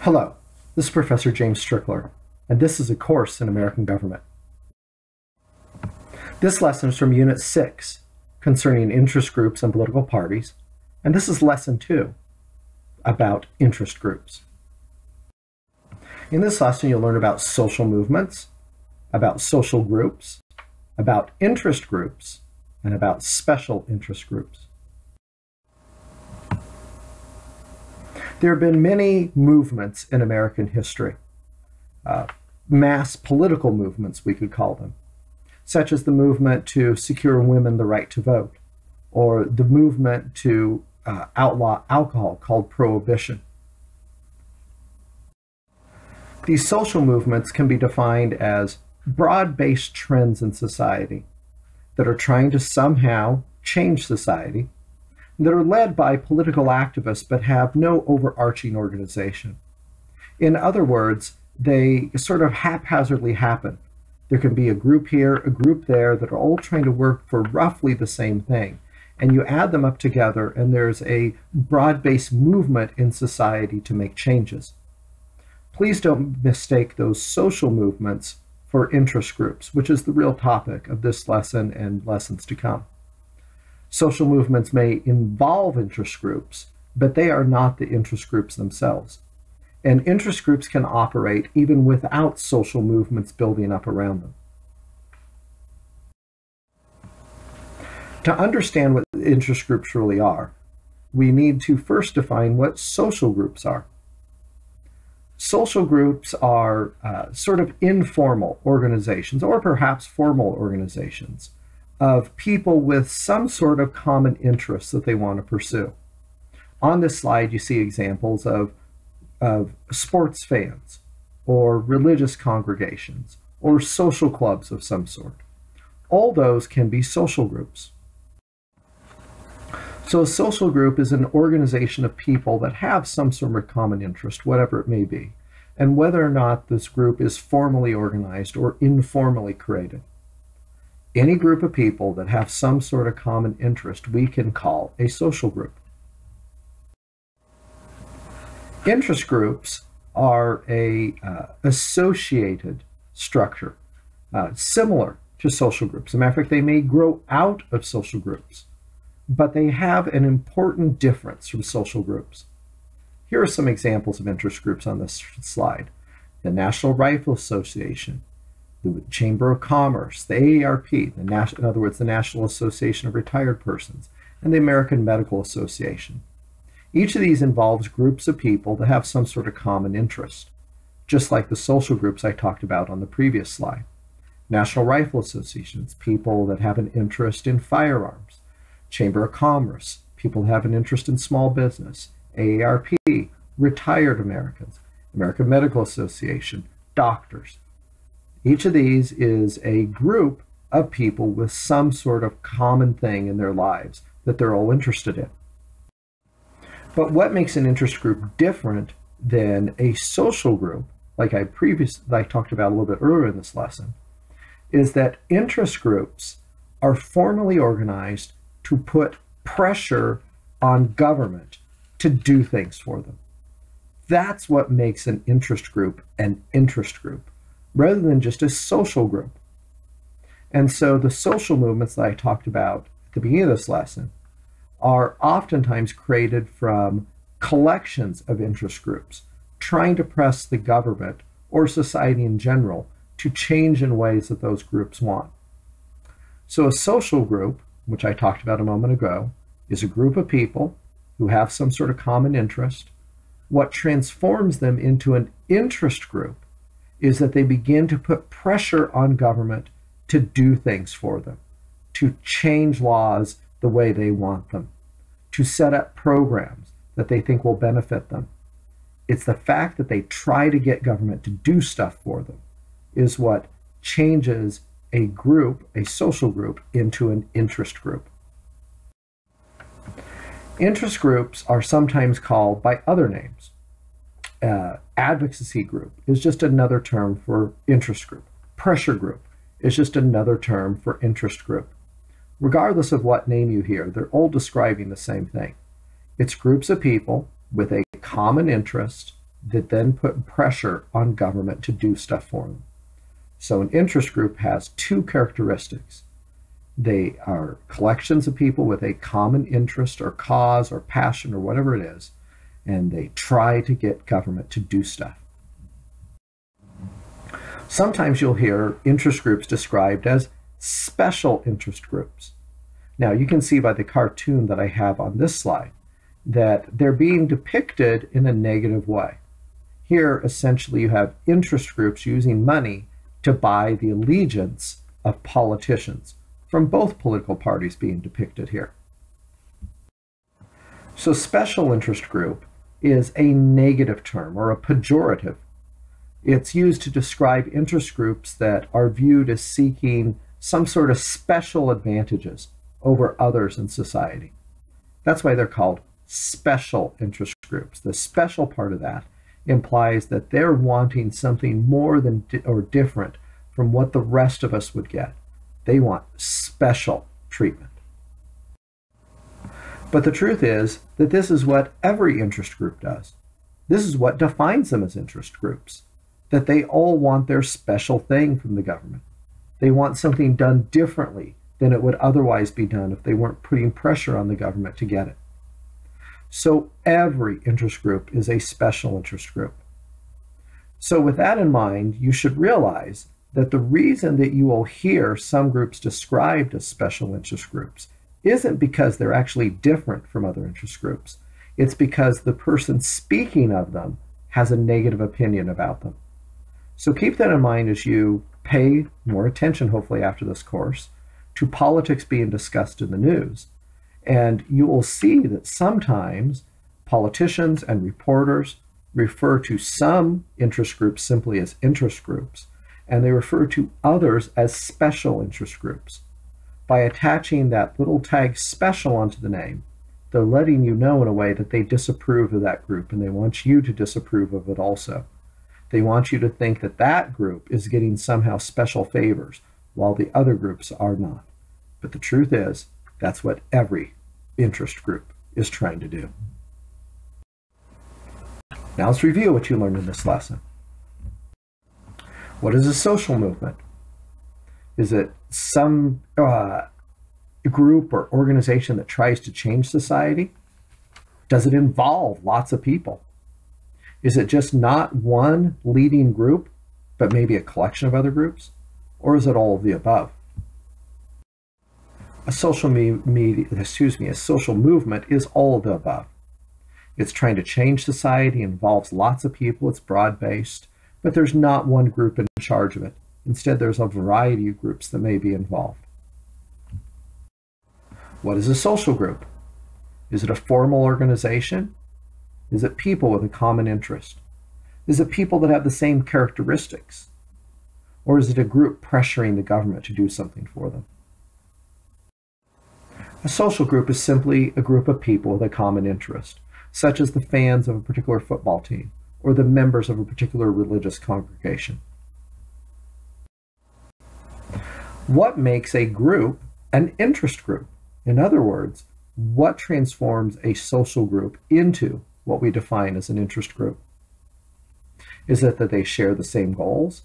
Hello, this is Professor James Strickler, and this is a course in American government. This lesson is from Unit 6, concerning interest groups and political parties, and this is Lesson 2, about interest groups. In this lesson, you'll learn about social movements, about social groups, about interest groups, and about special interest groups. There have been many movements in American history, mass political movements, we could call them, such as the movement to secure women the right to vote, or the movement to outlaw alcohol called Prohibition. These social movements can be defined as broad-based trends in society that are trying to somehow change society, that are led by political activists but have no overarching organization. In other words, they sort of haphazardly happen. There can be a group here, a group there that are all trying to work for roughly the same thing. And you add them up together and there's a broad-based movement in society to make changes. Please don't mistake those social movements for interest groups, which is the real topic of this lesson and lessons to come. Social movements may involve interest groups, but they are not the interest groups themselves. And interest groups can operate even without social movements building up around them. To understand what interest groups really are, we need to first define what social groups are. Social groups are sort of informal organizations, or perhaps formal organizations, of people with some sort of common interest that they want to pursue. On this slide, you see examples of sports fans, or religious congregations, or social clubs of some sort. All those can be social groups. So a social group is an organization of people that have some sort of common interest, whatever it may be, and whether or not this group is formally organized or informally created. Any group of people that have some sort of common interest we can call a social group. Interest groups are a associated structure, similar to social groups. As a matter of fact, they may grow out of social groups, but they have an important difference from social groups. Here are some examples of interest groups on this slide. The National Rifle Association, the Chamber of Commerce, the AARP, in other words, the National Association of Retired Persons, and the American Medical Association. Each of these involves groups of people that have some sort of common interest, just like the social groups I talked about on the previous slide. National Rifle Association, it's people that have an interest in firearms. Chamber of Commerce, people that have an interest in small business. AARP, retired Americans. American Medical Association, doctors. Each of these is a group of people with some sort of common thing in their lives that they're all interested in. But what makes an interest group different than a social group, like I talked about a little bit earlier in this lesson, is that interest groups are formally organized to put pressure on government to do things for them. That's what makes an interest group an interest group, rather than just a social group. And so the social movements that I talked about at the beginning of this lesson are oftentimes created from collections of interest groups trying to press the government or society in general to change in ways that those groups want. So a social group, which I talked about a moment ago, is a group of people who have some sort of common interest. What transforms them into an interest group is that they begin to put pressure on government to do things for them, to change laws the way they want them, to set up programs that they think will benefit them. It's the fact that they try to get government to do stuff for them is what changes a group, a social group, into an interest group. Interest groups are sometimes called by other names. Advocacy group is just another term for interest group. Pressure group is just another term for interest group. Regardless of what name you hear, they're all describing the same thing. It's groups of people with a common interest that then put pressure on government to do stuff for them. So an interest group has two characteristics. They are collections of people with a common interest or cause or passion or whatever it is, and they try to get government to do stuff. Sometimes you'll hear interest groups described as special interest groups. Now, you can see by the cartoon that I have on this slide that they're being depicted in a negative way. Here, essentially, you have interest groups using money to buy the allegiance of politicians from both political parties being depicted here. So special interest group is a negative term or a pejorative. It's used to describe interest groups that are viewed as seeking some sort of special advantages over others in society. That's why they're called special interest groups. The special part of that implies that they're wanting something more than or different from what the rest of us would get. They want special treatment. But the truth is that this is what every interest group does. This is what defines them as interest groups, that they all want their special thing from the government. They want something done differently than it would otherwise be done if they weren't putting pressure on the government to get it. So every interest group is a special interest group. So with that in mind, you should realize that the reason that you will hear some groups described as special interest groups isn't because they're actually different from other interest groups. It's because the person speaking of them has a negative opinion about them. So keep that in mind as you pay more attention, hopefully after this course, to politics being discussed in the news. And you will see that sometimes politicians and reporters refer to some interest groups simply as interest groups, and they refer to others as special interest groups. By attaching that little tag special onto the name, they're letting you know in a way that they disapprove of that group, and they want you to disapprove of it also. They want you to think that that group is getting somehow special favors, while the other groups are not. But the truth is, that's what every interest group is trying to do. Now let's review what you learned in this lesson. What is a social movement? Is it some group or organization that tries to change society? Does it involve lots of people? Is it just not one leading group, but maybe a collection of other groups? Or is it all of the above? A social movement is all of the above. It's trying to change society, involves lots of people, it's broad-based, but there's not one group in charge of it. Instead, there's a variety of groups that may be involved. What is a social group? Is it a formal organization? Is it people with a common interest? Is it people that have the same characteristics? Or is it a group pressuring the government to do something for them? A social group is simply a group of people with a common interest, such as the fans of a particular football team or the members of a particular religious congregation. What makes a group an interest group? In other words, what transforms a social group into what we define as an interest group? Is it that they share the same goals?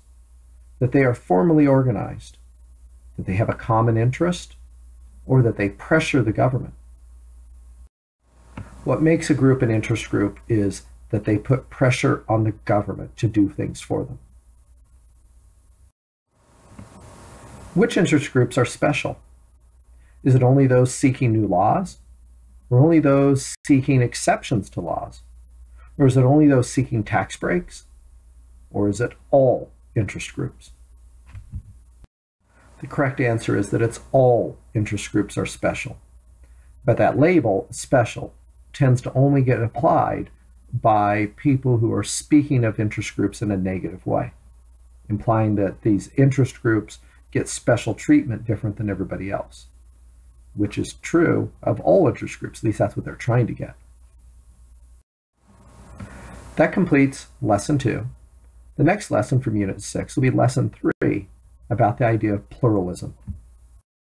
That they are formally organized? That they have a common interest? Or that they pressure the government? What makes a group an interest group is that they put pressure on the government to do things for them. Which interest groups are special? Is it only those seeking new laws? Or only those seeking exceptions to laws? Or is it only those seeking tax breaks? Or is it all interest groups? The correct answer is that it's all interest groups are special. But that label, special, tends to only get applied by people who are speaking of interest groups in a negative way, implying that these interest groups get special treatment different than everybody else, which is true of all interest groups. At least that's what they're trying to get. That completes lesson 2. The next lesson from unit 6 will be lesson 3 about the idea of pluralism.